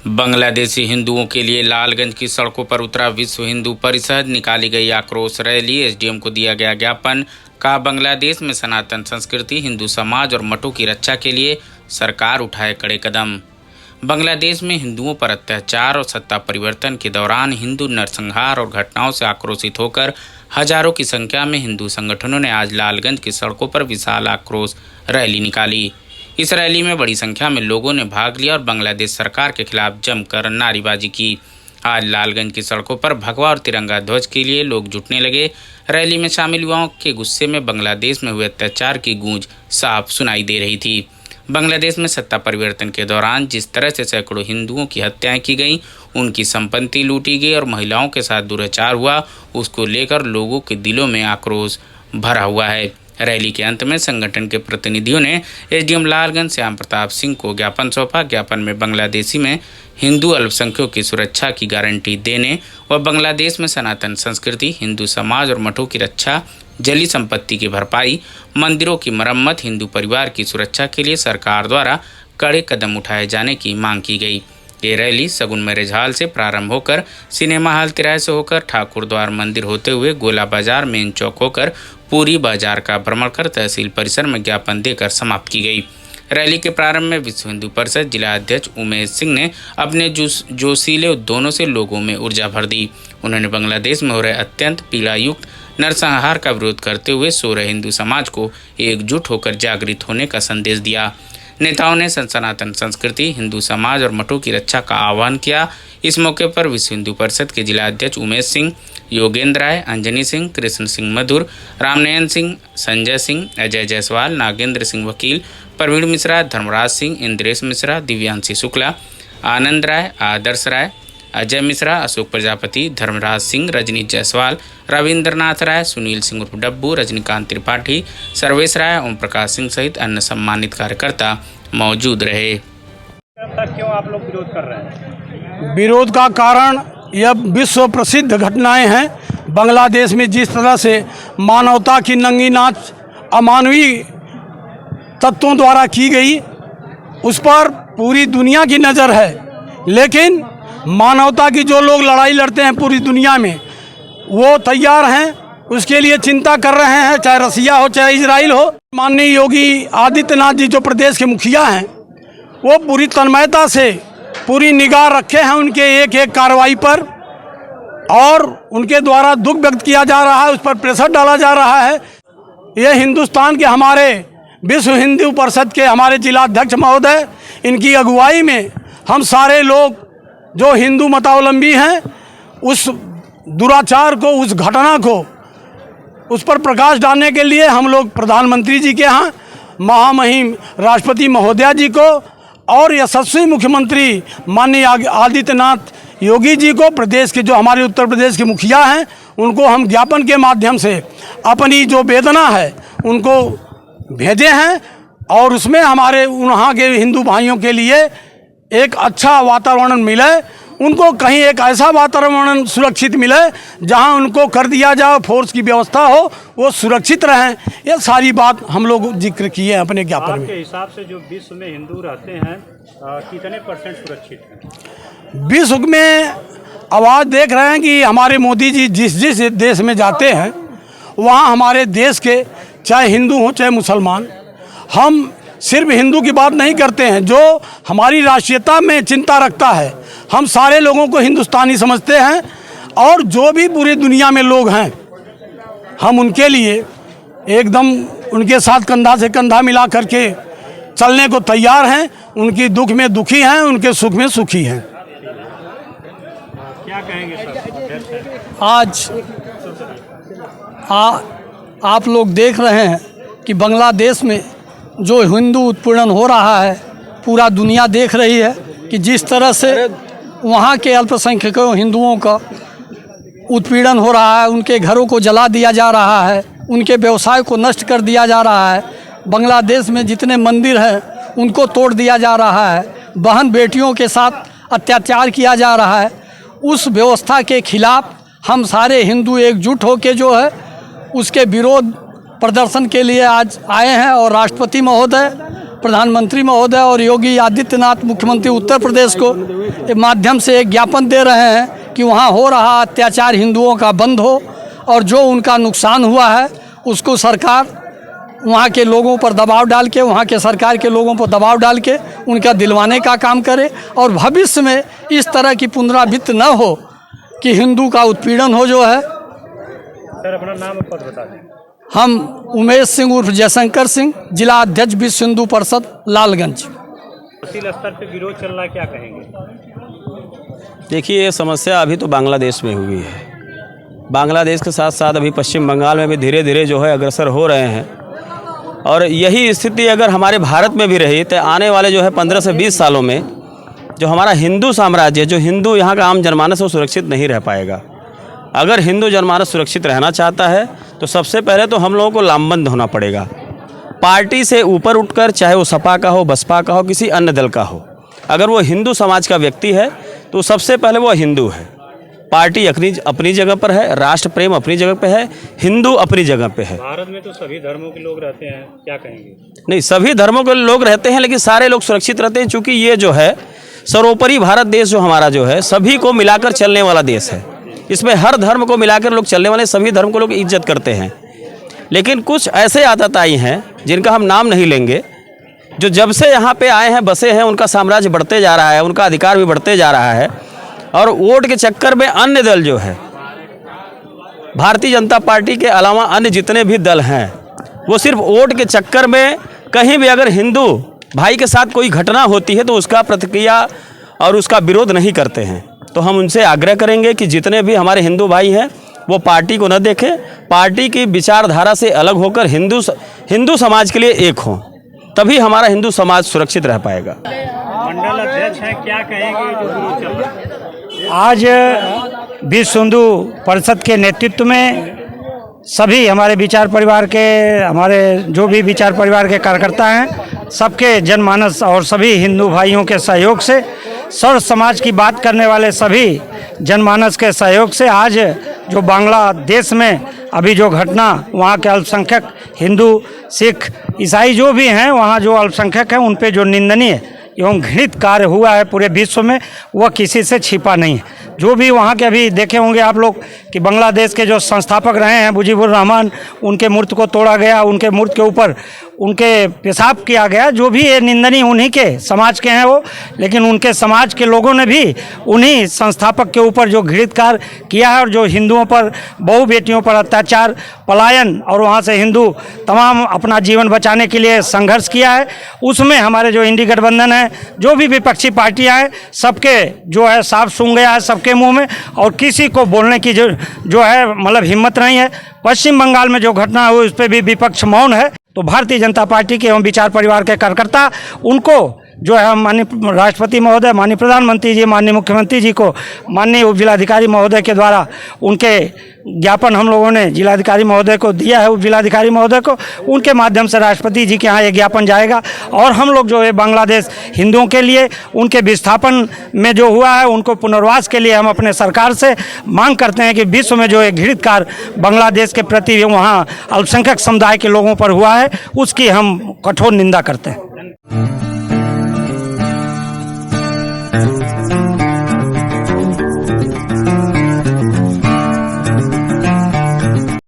बांग्लादेशी हिंदुओं के लिए लालगंज की सड़कों पर उतरा विश्व हिंदू परिषद। निकाली गई आक्रोश रैली। एसडीएम को दिया गया ज्ञापन। कहा, बांग्लादेश में सनातन संस्कृति, हिंदू समाज और मठों की रक्षा के लिए सरकार उठाए कड़े कदम। बांग्लादेश में हिंदुओं पर अत्याचार और सत्ता परिवर्तन के दौरान हिंदू नरसंहार और घटनाओं से आक्रोशित होकर हजारों की संख्या में हिंदू संगठनों ने आज लालगंज की सड़कों पर विशाल आक्रोश रैली निकाली। इस रैली में बड़ी संख्या में लोगों ने भाग लिया और बांग्लादेश सरकार के खिलाफ जमकर नारेबाजी की। आज लालगंज की सड़कों पर भगवा और तिरंगा ध्वज के लिए लोग जुटने लगे। रैली में शामिल युवाओं के गुस्से में बांग्लादेश में हुए अत्याचार की गूंज साफ सुनाई दे रही थी। बांग्लादेश में सत्ता परिवर्तन के दौरान जिस तरह से सैकड़ों हिंदुओं की हत्याएं की गईं, उनकी संपत्ति लूटी गई और महिलाओं के साथ दुराचार हुआ, उसको लेकर लोगों के दिलों में आक्रोश भरा हुआ है। रैली के अंत में संगठन के प्रतिनिधियों ने एसडीएम लालगंज श्याम प्रताप सिंह को ज्ञापन सौंपा। ज्ञापन में बांग्लादेशी में हिंदू अल्पसंख्यकों की सुरक्षा की गारंटी देने और बांग्लादेश में सनातन संस्कृति, हिंदू समाज और मठों की रक्षा, जली संपत्ति की भरपाई, मंदिरों की मरम्मत, हिंदू परिवार की सुरक्षा के लिए सरकार द्वारा कड़े कदम उठाए जाने की मांग की गई। ये रैली सगुन मैरिज हॉल से प्रारंभ होकर सिनेमा हॉल तिराहे से होकर ठाकुर द्वार मंदिर होते हुए गोला बाजार मेन चौक होकर पूरी बाजार का भ्रमण कर तहसील परिसर में ज्ञापन देकर समाप्त की गई। रैली के प्रारंभ में विश्व हिंदू परिषद जिला अध्यक्ष उमेश सिंह ने अपने जोशीले उद्बोधनों से लोगों में ऊर्जा भर दी। उन्होंने बांग्लादेश में हो रहे अत्यंत पीड़ायुक्त नरसंहार का विरोध करते हुए सो रहे हिंदू समाज को एकजुट होकर जागृत होने का संदेश दिया। नेताओं ने सनातन संस्कृति, हिंदू समाज और मठों की रक्षा का आह्वान किया। इस मौके पर विश्व हिंदू परिषद के जिला अध्यक्ष उमेश सिंह, योगेंद्र राय, अंजनी सिंह, कृष्ण सिंह मधुर, रामनयन सिंह, संजय सिंह, अजय जायसवाल, नागेंद्र सिंह वकील, प्रवीण मिश्रा, धर्मराज सिंह, इंद्रेश मिश्रा, दिव्यांशी शुक्ला, आनंद राय, आदर्श राय, अजय मिश्रा, अशोक प्रजापति, धर्मराज सिंह, रजनीश जायसवाल, रविंद्रनाथ राय, सुनील सिंह उर्फ डब्बू, रजनीकांत त्रिपाठी, सर्वेश राय, ओम प्रकाश सिंह सहित अन्य सम्मानित कार्यकर्ता मौजूद रहे। क्यों आप लोग विरोध कर रहे हैं? विरोध का कारण यह विश्व प्रसिद्ध घटनाएं हैं। बांग्लादेश में जिस तरह से मानवता की नंगी नाच अमानवीय तत्वों द्वारा की गई, उस पर पूरी दुनिया की नज़र है। लेकिन मानवता की जो लोग लड़ाई लड़ते हैं पूरी दुनिया में, वो तैयार हैं, उसके लिए चिंता कर रहे हैं, चाहे रसिया हो चाहे इजराइल हो। माननीय योगी आदित्यनाथ जी जो प्रदेश के मुखिया हैं, वो पूरी तन्मयता से पूरी निगाह रखे हैं उनके एक एक कार्रवाई पर, और उनके द्वारा दुख व्यक्त किया जा रहा है, उस पर प्रेशर डाला जा रहा है। ये हिंदुस्तान के हमारे विश्व हिंदू परिषद के हमारे जिलाध्यक्ष महोदय, इनकी अगुवाई में हम सारे लोग जो हिंदू मतावलंबी हैं, उस दुराचार को, उस घटना को, उस पर प्रकाश डालने के लिए हम लोग प्रधानमंत्री जी के यहाँ, महामहिम राष्ट्रपति महोदया जी को और यशस्वी मुख्यमंत्री माननीय आदित्यनाथ योगी जी को, प्रदेश के जो हमारे उत्तर प्रदेश के मुखिया हैं, उनको हम ज्ञापन के माध्यम से अपनी जो वेदना है उनको भेजे हैं। और उसमें हमारे वहाँ के हिंदू भाइयों के लिए एक अच्छा वातावरण मिले, उनको कहीं एक ऐसा वातावरण सुरक्षित मिले जहां उनको कर दिया जाए, फोर्स की व्यवस्था हो, वो सुरक्षित रहें। ये सारी बात हम लोग जिक्र किए हैं अपने ज्ञापन में। आपके हिसाब से जो विश्व में हिंदू रहते हैं कितने % सुरक्षित हैं? विश्व में आवाज़ देख रहे हैं कि हमारे मोदी जी जिस देश में जाते हैं, वहाँ हमारे देश के चाहे हिंदू हों चाहे मुसलमान, हम सिर्फ हिंदू की बात नहीं करते हैं, जो हमारी राष्ट्रीयता में चिंता रखता है, हम सारे लोगों को हिंदुस्तानी समझते हैं। और जो भी पूरी दुनिया में लोग हैं, हम उनके लिए एकदम उनके साथ कंधा से कंधा मिला करके चलने को तैयार हैं। उनकी दुख में दुखी हैं, उनके सुख में सुखी हैं। क्या कहेंगे सर? आज आप लोग देख रहे हैं कि बांग्लादेश में जो हिंदू उत्पीड़न हो रहा है, पूरा दुनिया देख रही है कि जिस तरह से वहाँ के अल्पसंख्यकों हिंदुओं का उत्पीड़न हो रहा है, उनके घरों को जला दिया जा रहा है, उनके व्यवसाय को नष्ट कर दिया जा रहा है। बांग्लादेश में जितने मंदिर हैं उनको तोड़ दिया जा रहा है। बहन बेटियों के साथ अत्याचार किया जा रहा है। उस व्यवस्था के खिलाफ हम सारे हिंदू एकजुट होकर जो है उसके विरोध प्रदर्शन के लिए आज आए हैं और राष्ट्रपति महोदय, प्रधानमंत्री महोदय और योगी आदित्यनाथ मुख्यमंत्री उत्तर प्रदेश को माध्यम से एक ज्ञापन दे रहे हैं कि वहाँ हो रहा अत्याचार हिंदुओं का बंद हो और जो उनका नुकसान हुआ है उसको सरकार वहाँ के लोगों पर दबाव डाल के, वहाँ के सरकार के लोगों पर दबाव डाल के उनका दिलवाने का काम करे और भविष्य में इस तरह की पुनरावृत्ति न हो कि हिंदू का उत्पीड़न हो जो है। सर अपना नाम और पद बता दें। हम उमेश सिंह उर्फ जयशंकर सिंह, जिला अध्यक्ष विश्व हिंदू परिषद लालगंज। तहसील स्तर पे विरोध चल रहा है, क्या कहेंगे? देखिए, ये समस्या अभी तो बांग्लादेश में हुई है। बांग्लादेश के साथ साथ अभी पश्चिम बंगाल में भी धीरे धीरे जो है अग्रसर हो रहे हैं और यही स्थिति अगर हमारे भारत में भी रही तो आने वाले जो है 15 से 20 सालों में जो हमारा हिंदू साम्राज्य, जो हिंदू यहाँ का आम जनमानस वो सुरक्षित नहीं रह पाएगा। अगर हिंदू जनमानस सुरक्षित रहना चाहता है तो सबसे पहले तो हम लोगों को लामबंद होना पड़ेगा। पार्टी से ऊपर उठकर, चाहे वो सपा का हो, बसपा का हो, किसी अन्य दल का हो, अगर वो हिंदू समाज का व्यक्ति है तो सबसे पहले वो हिंदू है। पार्टी अपनी जगह पर है, राष्ट्र प्रेम अपनी जगह पे है, हिंदू अपनी जगह पे है। भारत में तो सभी धर्मों के लोग रहते हैं, क्या कहेंगे? नहीं, सभी धर्मों के लोग रहते हैं लेकिन सारे लोग सुरक्षित रहते हैं, क्योंकि ये जो है सर्वोपरि भारत देश जो हमारा जो है सभी को मिलाकर चलने वाला देश है। इसमें हर धर्म को मिलाकर लोग चलने वाले, सभी धर्म को लोग इज्जत करते हैं। लेकिन कुछ ऐसे आदत आई हैं जिनका हम नाम नहीं लेंगे, जो जब से यहाँ पे आए हैं, बसे हैं, उनका साम्राज्य बढ़ते जा रहा है, उनका अधिकार भी बढ़ते जा रहा है और वोट के चक्कर में अन्य दल जो है, भारतीय जनता पार्टी के अलावा अन्य जितने भी दल हैं, वो सिर्फ वोट के चक्कर में कहीं भी अगर हिंदू भाई के साथ कोई घटना होती है तो उसका प्रतिक्रिया और उसका विरोध नहीं करते हैं। तो हम उनसे आग्रह करेंगे कि जितने भी हमारे हिंदू भाई हैं वो पार्टी को न देखें, पार्टी की विचारधारा से अलग होकर हिंदू समाज के लिए एक हों, तभी हमारा हिंदू समाज सुरक्षित रह पाएगा। मंडल अध्यक्ष हैं, क्या कहेंगे जो विरोध चल रहा है? आज विश्व हिंदू परिषद के नेतृत्व में सभी हमारे विचार परिवार के, हमारे जो भी विचार परिवार के कार्यकर्ता हैं, सबके जनमानस और सभी हिंदू भाइयों के सहयोग से, सर्व समाज की बात करने वाले सभी जनमानस के सहयोग से आज जो बांग्लादेश में अभी जो घटना, वहाँ के अल्पसंख्यक हिंदू, सिख, ईसाई जो भी हैं, वहाँ जो अल्पसंख्यक हैं, उन पे जो निंदनीय एवं घृणित कार्य हुआ है पूरे विश्व में, वह किसी से छिपा नहीं है। जो भी वहाँ के अभी देखे होंगे आप लोग कि बांग्लादेश के जो संस्थापक रहे हैं मुजीबुर रहमान, उनके मूर्ति को तोड़ा गया, उनके मूर्ति के ऊपर उनके पेशाब किया गया। जो भी ये निंदनीय उन्हीं के समाज के हैं वो, लेकिन उनके समाज के लोगों ने भी उन्हीं संस्थापक के ऊपर जो घृणित कार्य किया है और जो हिंदुओं पर, बहु बेटियों पर अत्याचार, पलायन और वहाँ से हिंदू तमाम अपना जीवन बचाने के लिए संघर्ष किया है, उसमें हमारे जो इंडी गठबंधन है, जो भी विपक्षी पार्टियां हैं, सबके जो है साफ सूंघ गया है सबके मुंह में और किसी को बोलने की जो है मतलब हिम्मत नहीं है। पश्चिम बंगाल में जो घटना हुई उस पर भी विपक्ष मौन है। तो भारतीय जनता पार्टी के एवं विचार परिवार के कार्यकर्ता उनको जो है माननीय राष्ट्रपति महोदय, माननीय प्रधानमंत्री जी, माननीय मुख्यमंत्री जी को, माननीय उप जिलाधिकारी महोदय के द्वारा उनके ज्ञापन हम लोगों ने जिलाधिकारी महोदय को दिया है, उप जिलाधिकारी महोदय को, उनके माध्यम से राष्ट्रपति जी के यहाँ ये ज्ञापन जाएगा और हम लोग जो है बांग्लादेश हिंदुओं के लिए उनके विस्थापन में जो हुआ है उनको पुनर्वास के लिए हम अपने सरकार से मांग करते हैं कि विश्व में जो एक घृणित कार्य बांग्लादेश के प्रति वहाँ अल्पसंख्यक समुदाय के लोगों पर हुआ है उसकी हम कठोर निंदा करते हैं।